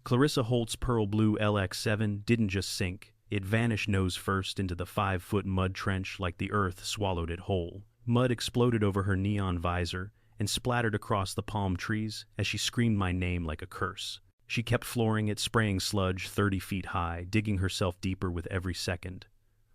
Clarissa Holt's pearl blue LX7 didn't just sink, it vanished nose first into the 5-foot mud trench like the earth swallowed it whole. Mud exploded over her neon visor and splattered across the palm trees as she screamed my name like a curse. She kept flooring it, spraying sludge 30 feet high, digging herself deeper with every second.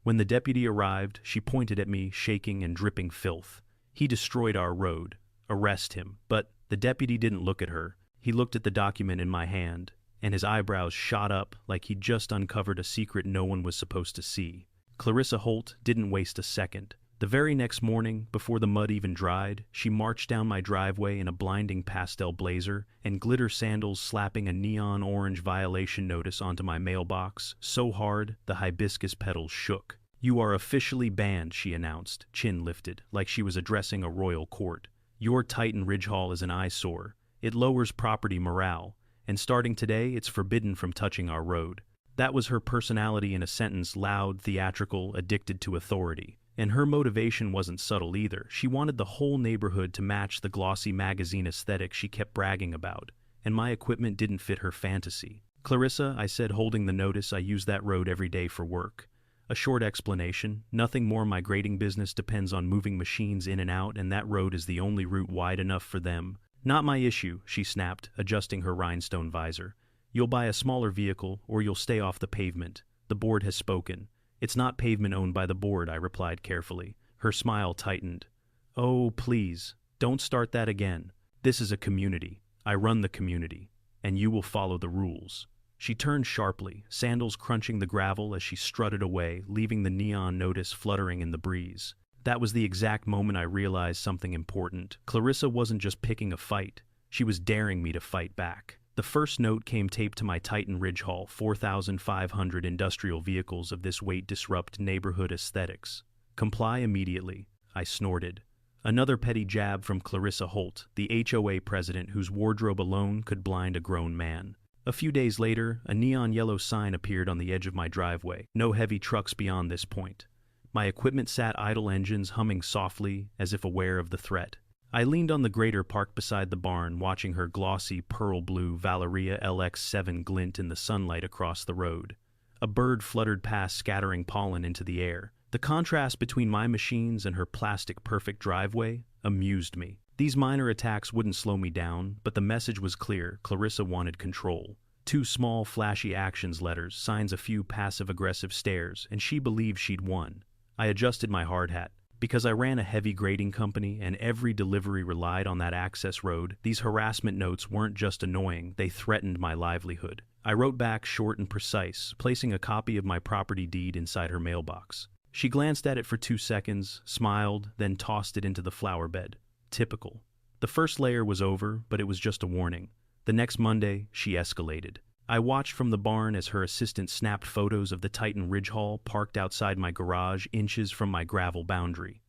When the deputy arrived, she pointed at me, shaking and dripping filth. "He destroyed our road. Arrest him." But the deputy didn't look at her. He looked at the document in my hand, and his eyebrows shot up like he'd just uncovered a secret no one was supposed to see. Clarissa Holt didn't waste a second. The very next morning, before the mud even dried, she marched down my driveway in a blinding pastel blazer and glitter sandals, slapping a neon orange violation notice onto my mailbox so hard the hibiscus petals shook. "You are officially banned," she announced, chin lifted, like she was addressing a royal court. "Your Titan Ridge Hall is an eyesore. It lowers property morale, and starting today, it's forbidden from touching our road." That was her personality in a sentence, loud, theatrical, addicted to authority. And her motivation wasn't subtle either. She wanted the whole neighborhood to match the glossy magazine aesthetic she kept bragging about, and my equipment didn't fit her fantasy. "Clarissa," I said, holding the notice, "I use that road every day for work." A short explanation: nothing more. My grading business depends on moving machines in and out, and that road is the only route wide enough for them. "Not my issue," she snapped, adjusting her rhinestone visor. "You'll buy a smaller vehicle, or you'll stay off the pavement. The board has spoken." "It's not pavement owned by the board," I replied carefully. Her smile tightened. "Oh, please, don't start that again. This is a community. I run the community, and you will follow the rules." She turned sharply, sandals crunching the gravel as she strutted away, leaving the neon notice fluttering in the breeze. That was the exact moment I realized something important. Clarissa wasn't just picking a fight. She was daring me to fight back. The first note came taped to my Titan Ridge Hall: 4,500 industrial vehicles of this weight disrupt neighborhood aesthetics. "Comply immediately," I snorted. Another petty jab from Clarissa Holt, the HOA president whose wardrobe alone could blind a grown man. A few days later, a neon yellow sign appeared on the edge of my driveway. "No heavy trucks beyond this point." My equipment sat idle, engines humming softly as if aware of the threat. I leaned on the grader parked beside the barn, watching her glossy pearl blue Valeria LX7 glint in the sunlight across the road. A bird fluttered past, scattering pollen into the air. The contrast between my machines and her plastic-perfect driveway amused me. These minor attacks wouldn't slow me down, but the message was clear: Clarissa wanted control. 2 small, flashy actions letters, signs a few passive-aggressive stares, and she believed she'd won. I adjusted my hard hat. Because I ran a heavy grading company and every delivery relied on that access road, these harassment notes weren't just annoying, they threatened my livelihood. I wrote back, short and precise, placing a copy of my property deed inside her mailbox. She glanced at it for 2 seconds, smiled, then tossed it into the flower bed. Typical. The first layer was over, but it was just a warning. The next Monday, she escalated. I watched from the barn as her assistant snapped photos of the Titan Ridge Hall parked outside my garage, inches from my gravel boundary.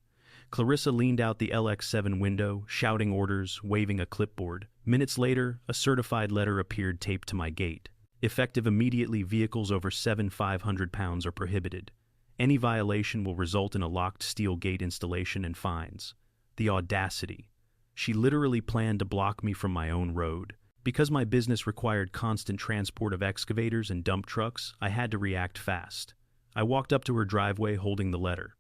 Clarissa leaned out the LX7 window, shouting orders, waving a clipboard. Minutes later, a certified letter appeared taped to my gate. Effective immediately, vehicles over 7,500 pounds are prohibited. Any violation will result in a locked steel gate installation and fines. The audacity. She literally planned to block me from my own road. Because my business required constant transport of excavators and dump trucks, I had to react fast. I walked up to her driveway holding the letter.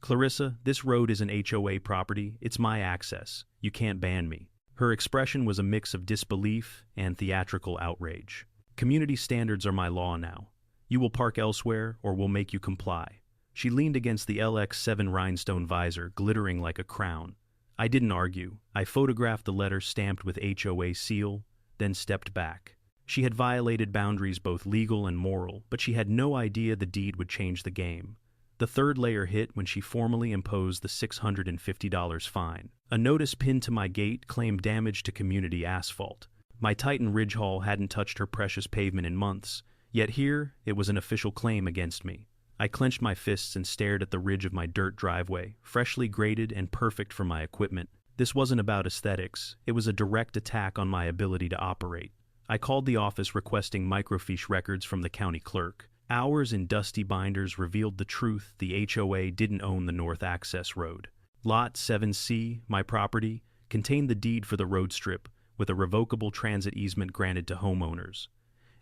"Clarissa, this road is an HOA property. It's my access. You can't ban me." Her expression was a mix of disbelief and theatrical outrage. "Community standards are my law now. You will park elsewhere or we'll make you comply." She leaned against the LX7 rhinestone visor, glittering like a crown. I didn't argue. I photographed the letter stamped with HOA seal, then stepped back. She had violated boundaries both legal and moral, but she had no idea the deed would change the game. The third layer hit when she formally imposed the $650 fine. A notice pinned to my gate claimed damage to community asphalt. My Titan Ridge Hall hadn't touched her precious pavement in months, yet here it was an official claim against me. I clenched my fists and stared at the ridge of my dirt driveway, freshly graded and perfect for my equipment. This wasn't about aesthetics, it was a direct attack on my ability to operate. I called the office requesting microfiche records from the county clerk. Hours in dusty binders revealed the truth: the HOA didn't own the North Access Road. Lot 7C, my property, contained the deed for the road strip, with a revocable transit easement granted to homeowners.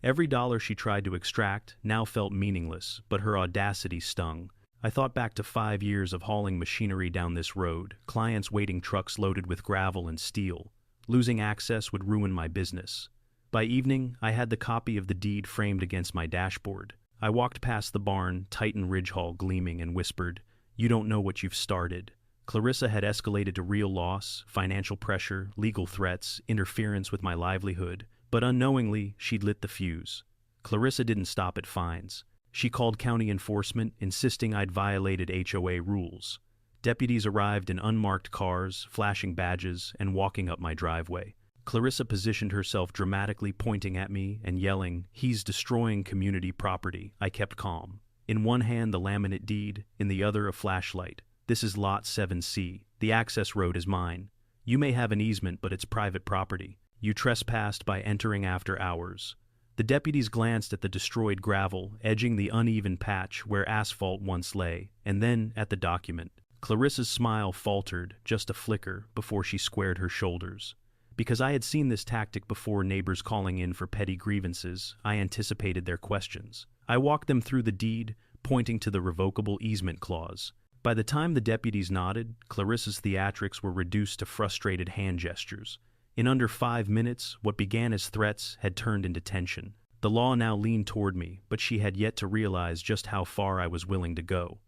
Every dollar she tried to extract now felt meaningless, but her audacity stung. I thought back to 5 years of hauling machinery down this road, clients waiting trucks loaded with gravel and steel. Losing access would ruin my business. By evening, I had the copy of the deed framed against my dashboard. I walked past the barn, Titan Ridge Hall gleaming, and whispered, "You don't know what you've started." Clarissa had escalated to real loss, financial pressure, legal threats, interference with my livelihood, but unknowingly, she'd lit the fuse. Clarissa didn't stop at fines. She called county enforcement, insisting I'd violated HOA rules. Deputies arrived in unmarked cars, flashing badges, and walking up my driveway. Clarissa positioned herself dramatically, pointing at me and yelling, "He's destroying community property." I kept calm. In one hand the laminate deed, in the other a flashlight. "This is Lot 7C. The access road is mine. You may have an easement, but it's private property. You trespassed by entering after hours." The deputies glanced at the destroyed gravel, edging the uneven patch where asphalt once lay, and then at the document. Clarissa's smile faltered, just a flicker, before she squared her shoulders. Because I had seen this tactic before, neighbors calling in for petty grievances, I anticipated their questions. I walked them through the deed, pointing to the revocable easement clause. By the time the deputies nodded, Clarissa's theatrics were reduced to frustrated hand gestures. In under 5 minutes, what began as threats had turned into tension. The law now leaned toward me, but she had yet to realize just how far I was willing to go.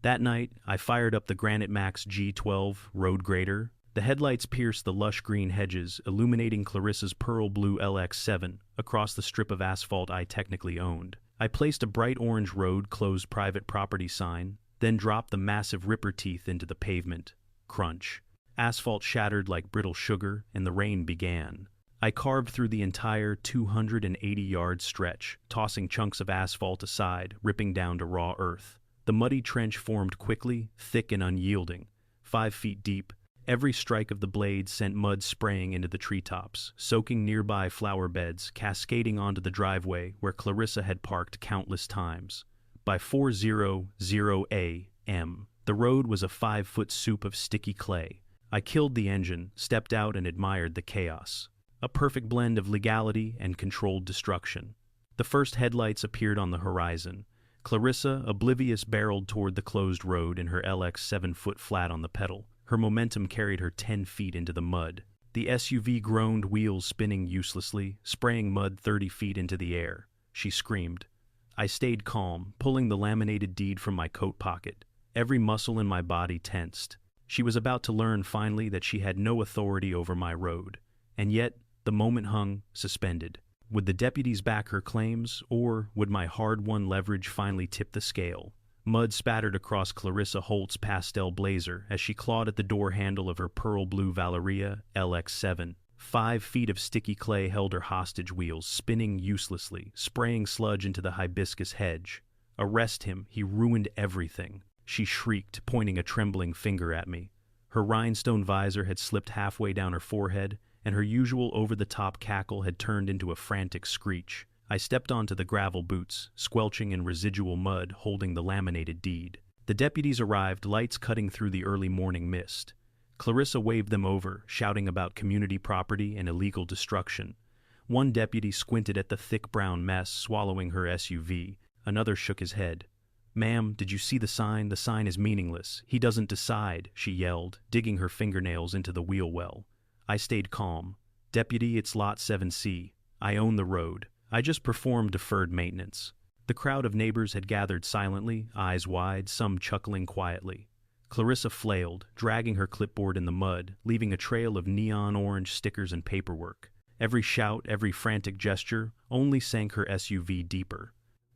That night, I fired up the Granite Max G12 road grader. The headlights pierced the lush green hedges, illuminating Clarissa's pearl blue LX7 across the strip of asphalt I technically owned. I placed a bright orange road closed private property sign, then dropped the massive ripper teeth into the pavement. Crunch. Asphalt shattered like brittle sugar, and the rain began. I carved through the entire 280-yard stretch, tossing chunks of asphalt aside, ripping down to raw earth. The muddy trench formed quickly, thick and unyielding, 5 feet deep. Every strike of the blade sent mud spraying into the treetops, soaking nearby flower beds, cascading onto the driveway where Clarissa had parked countless times. By 4:00 a.m., the road was a 5-foot soup of sticky clay. I killed the engine, stepped out, and admired the chaos. A perfect blend of legality and controlled destruction. The first headlights appeared on the horizon. Clarissa, oblivious, barreled toward the closed road in her LX7 foot flat on the pedal. Her momentum carried her 10 feet into the mud. The SUV groaned, wheels spinning uselessly, spraying mud 30 feet into the air. She screamed. I stayed calm, pulling the laminated deed from my coat pocket. Every muscle in my body tensed. She was about to learn finally that she had no authority over my road. And yet, the moment hung, suspended. Would the deputies back her claims, or would my hard-won leverage finally tip the scale? Mud spattered across Clarissa Holt's pastel blazer as she clawed at the door handle of her pearl blue Valeria LX7. 5 feet of sticky clay held her hostage, wheels spinning uselessly, spraying sludge into the hibiscus hedge. Arrest him, he ruined everything. She shrieked, pointing a trembling finger at me. Her rhinestone visor had slipped halfway down her forehead, and her usual over-the-top cackle had turned into a frantic screech. I stepped onto the gravel boots, squelching in residual mud, holding the laminated deed. The deputies arrived, lights cutting through the early morning mist. Clarissa waved them over, shouting about community property and illegal destruction. One deputy squinted at the thick brown mess swallowing her SUV. Another shook his head. "Ma'am, did you see the sign? The sign is meaningless. He doesn't decide," she yelled, digging her fingernails into the wheel well. I stayed calm. "Deputy, it's Lot 7C. I own the road. I just performed deferred maintenance." The crowd of neighbors had gathered silently, eyes wide, some chuckling quietly. Clarissa flailed, dragging her clipboard in the mud, leaving a trail of neon orange stickers and paperwork. Every shout, every frantic gesture, only sank her SUV deeper.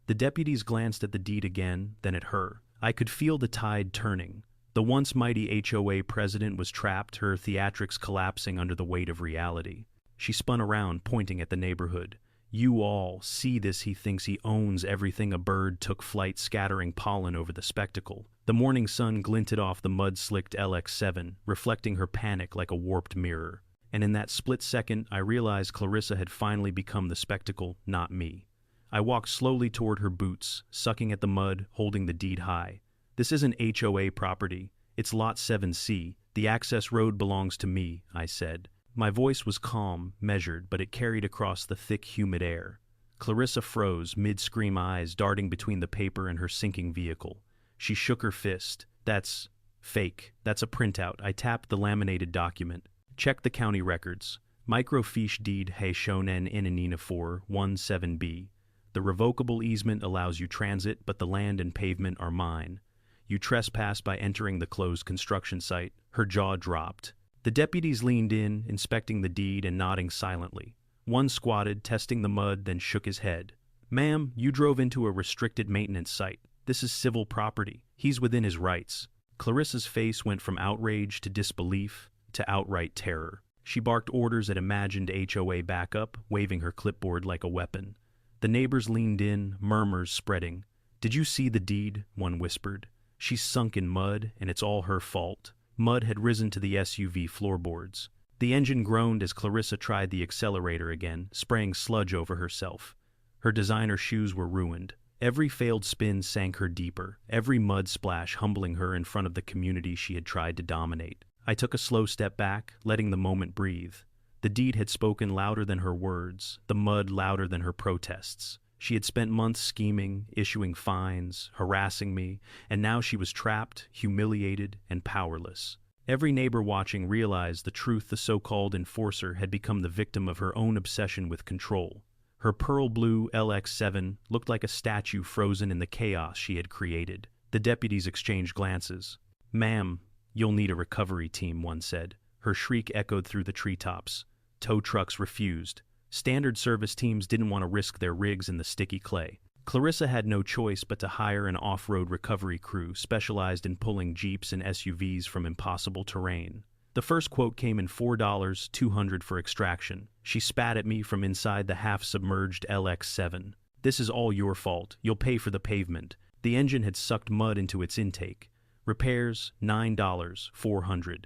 The deputies glanced at the deed again, then at her. I could feel the tide turning. The once mighty HOA president was trapped, her theatrics collapsing under the weight of reality. She spun around, pointing at the neighborhood. "You all see this. He thinks he owns everything." A bird took flight, scattering pollen over the spectacle. The morning sun glinted off the mud-slicked LX7, reflecting her panic like a warped mirror. And in that split second, I realized Clarissa had finally become the spectacle, not me. I walked slowly toward her boots, sucking at the mud, holding the deed high. "This isn't HOA property. It's Lot 7C. The access road belongs to me," I said. My voice was calm, measured, but it carried across the thick, humid air. Clarissa froze, mid-scream, eyes darting between the paper and her sinking vehicle. She shook her fist. That's fake. That's a printout. I tapped the laminated document. Check the county records. Microfiche deed he shonen inanina 417b. The revocable easement allows you transit, but the land and pavement are mine. You trespass by entering the closed construction site. Her jaw dropped. The deputies leaned in, inspecting the deed and nodding silently. One squatted, testing the mud, then shook his head. Ma'am, you drove into a restricted maintenance site. This is civil property. He's within his rights. Clarissa's face went from outrage to disbelief to outright terror. She barked orders at imagined HOA backup, waving her clipboard like a weapon. The neighbors leaned in, murmurs spreading. Did you see the deed? One whispered. She's sunk in mud, and it's all her fault. Mud had risen to the SUV floorboards. The engine groaned as Clarissa tried the accelerator again, spraying sludge over herself. Her designer shoes were ruined. Every failed spin sank her deeper, every mud splash humbling her in front of the community she had tried to dominate. I took a slow step back, letting the moment breathe. The deed had spoken louder than her words, the mud louder than her protests. She had spent months scheming, issuing fines, harassing me, and now she was trapped, humiliated, and powerless. Every neighbor watching realized the truth. The so-called enforcer had become the victim of her own obsession with control. Her pearl blue LX7 looked like a statue frozen in the chaos she had created. The deputies exchanged glances. Ma'am, you'll need a recovery team, one said. Her shriek echoed through the treetops. Tow trucks refused. Standard service teams didn't want to risk their rigs in the sticky clay. Clarissa had no choice but to hire an off-road recovery crew specialized in pulling Jeeps and SUVs from impossible terrain. The first quote came in $4, $200 for extraction. She spat at me from inside the half-submerged LX7. This is all your fault. You'll pay for the pavement. The engine had sucked mud into its intake. Repairs, $9, $400.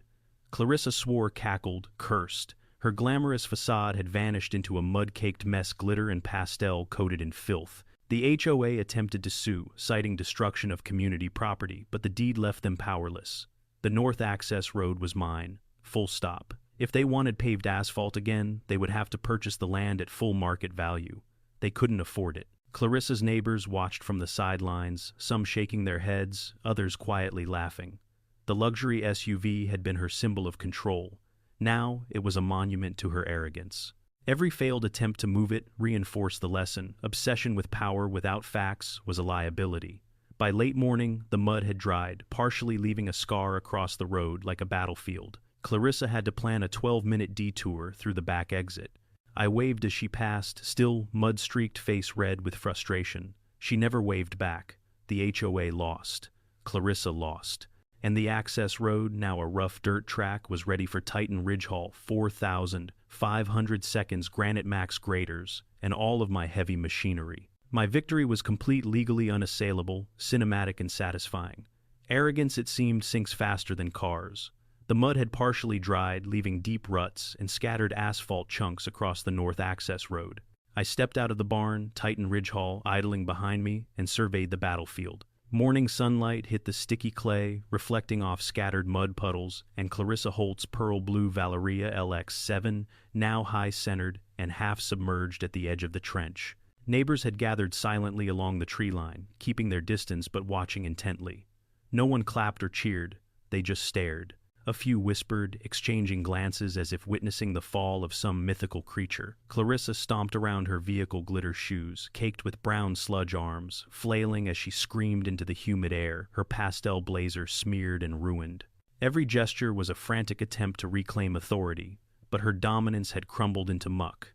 Clarissa swore, cackled, cursed. Her glamorous facade had vanished into a mud-caked mess, glitter and pastel coated in filth. The HOA attempted to sue, citing destruction of community property, but the deed left them powerless. The north access road was mine. Full stop. If they wanted paved asphalt again, they would have to purchase the land at full market value. They couldn't afford it. Clarissa's neighbors watched from the sidelines, some shaking their heads, others quietly laughing. The luxury SUV had been her symbol of control. Now it was a monument to her arrogance. Every failed attempt to move it reinforced the lesson. Obsession with power without facts was a liability. By late morning, the mud had dried, partially leaving a scar across the road like a battlefield. Clarissa had to plan a 12-minute detour through the back exit. I waved as she passed, still mud-streaked, face red with frustration. She never waved back. The HOA lost. Clarissa lost. And the access road, now a rough dirt track, was ready for Titan Ridge Haul, 4,500 seconds Granite Max graders, and all of my heavy machinery. My victory was complete, legally unassailable, cinematic and satisfying. Arrogance, it seemed, sinks faster than cars. The mud had partially dried, leaving deep ruts and scattered asphalt chunks across the north access road. I stepped out of the barn, Titan Ridge Haul idling behind me, and surveyed the battlefield. Morning sunlight hit the sticky clay, reflecting off scattered mud puddles, and Clarissa Holt's pearl blue Valeria LX7, now high-centered and half-submerged at the edge of the trench. Neighbors had gathered silently along the tree line, keeping their distance but watching intently. No one clapped or cheered, they just stared. A few whispered, exchanging glances as if witnessing the fall of some mythical creature. Clarissa stomped around her vehicle glitter shoes, caked with brown sludge arms, flailing as she screamed into the humid air, her pastel blazer smeared and ruined. Every gesture was a frantic attempt to reclaim authority, but her dominance had crumbled into muck.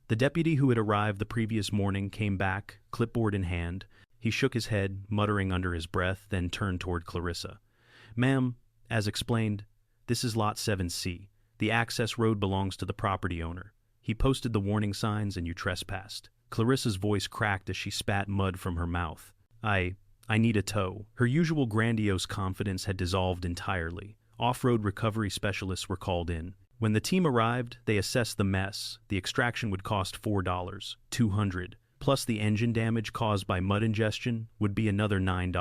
The deputy who had arrived the previous morning came back, clipboard in hand. He shook his head, muttering under his breath, then turned toward Clarissa. Ma'am, as explained, this is Lot 7C. The access road belongs to the property owner. He posted the warning signs and you trespassed. Clarissa's voice cracked as she spat mud from her mouth. I need a tow. Her usual grandiose confidence had dissolved entirely. Off-road recovery specialists were called in. When the team arrived, they assessed the mess. The extraction would cost $4, $200, plus the engine damage caused by mud ingestion would be another $9,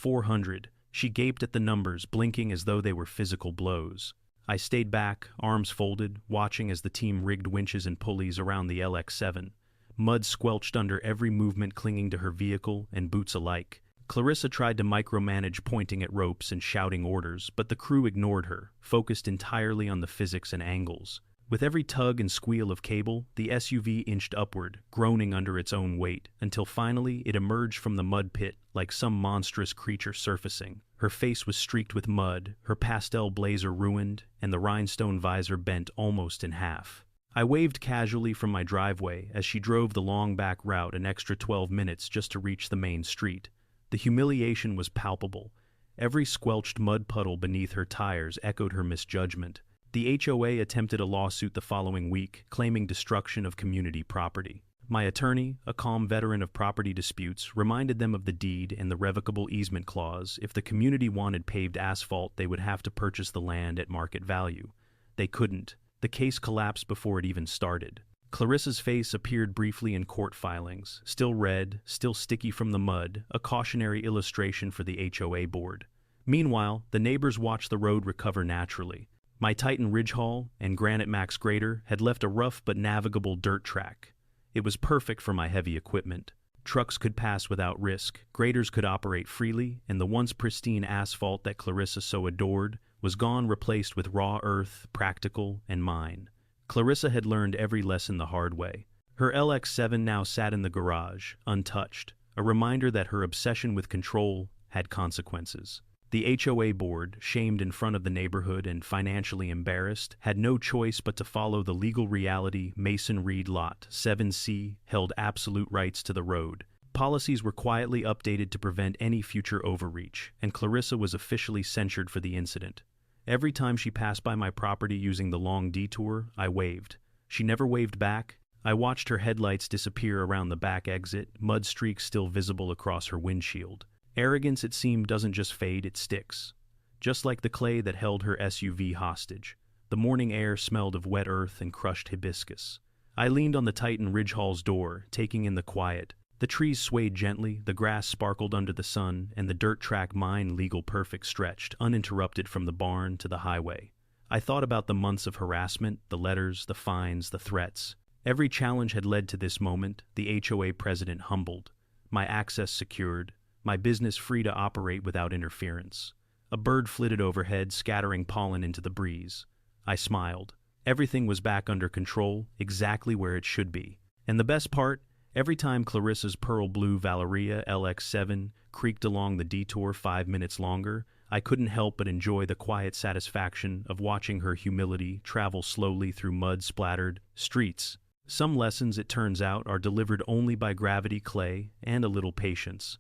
$400. She gaped at the numbers, blinking as though they were physical blows. I stayed back, arms folded, watching as the team rigged winches and pulleys around the LX7. mud squelched under every movement, clinging to her vehicle and boots alike. Clarissa tried to micromanage, pointing at ropes and shouting orders, but the crew ignored her, focused entirely on the physics and angles. With every tug and squeal of cable, the SUV inched upward, groaning under its own weight, until finally it emerged from the mud pit like some monstrous creature surfacing. Her face was streaked with mud, her pastel blazer ruined, and the rhinestone visor bent almost in half. I waved casually from my driveway as she drove the long back route, an extra 12 minutes just to reach the main street. The humiliation was palpable. Every squelched mud puddle beneath her tires echoed her misjudgment. The HOA attempted a lawsuit the following week, claiming destruction of community property. My attorney, a calm veteran of property disputes, reminded them of the deed and the revocable easement clause. If the community wanted paved asphalt, they would have to purchase the land at market value. They couldn't. The case collapsed before it even started. Clarissa's face appeared briefly in court filings, still red, still sticky from the mud, a cautionary illustration for the HOA board. Meanwhile, the neighbors watched the road recover naturally. My Titan Ridgehaul and Granite Max grader had left a rough but navigable dirt track. It was perfect for my heavy equipment. Trucks could pass without risk, graders could operate freely, and the once pristine asphalt that Clarissa so adored was gone, replaced with raw earth, practical and mine. Clarissa had learned every lesson the hard way. Her LX7 now sat in the garage, untouched, a reminder that her obsession with control had consequences. The HOA board, shamed in front of the neighborhood and financially embarrassed, had no choice but to follow the legal reality. Mason Reed Lot 7C held absolute rights to the road. Policies were quietly updated to prevent any future overreach, and Clarissa was officially censured for the incident. Every time she passed by my property using the long detour, I waved. She never waved back. I watched her headlights disappear around the back exit, mud streaks still visible across her windshield. Arrogance, it seemed, doesn't just fade, it sticks. Just like the clay that held her SUV hostage. The morning air smelled of wet earth and crushed hibiscus. I leaned on the Titan Ridgehaul's door, taking in the quiet. The trees swayed gently, the grass sparkled under the sun, and the dirt track, mine legal perfect, stretched, uninterrupted from the barn to the highway. I thought about the months of harassment, the letters, the fines, the threats. Every challenge had led to this moment, the HOA president humbled, my access secured, my business free to operate without interference. A bird flitted overhead, scattering pollen into the breeze. I smiled. Everything was back under control, exactly where it should be. And the best part, every time Clarissa's pearl blue Valeria LX7 creaked along the detour 5 minutes longer, I couldn't help but enjoy the quiet satisfaction of watching her humility travel slowly through mud-splattered streets. Some lessons, it turns out, are delivered only by gravity, clay, and a little patience.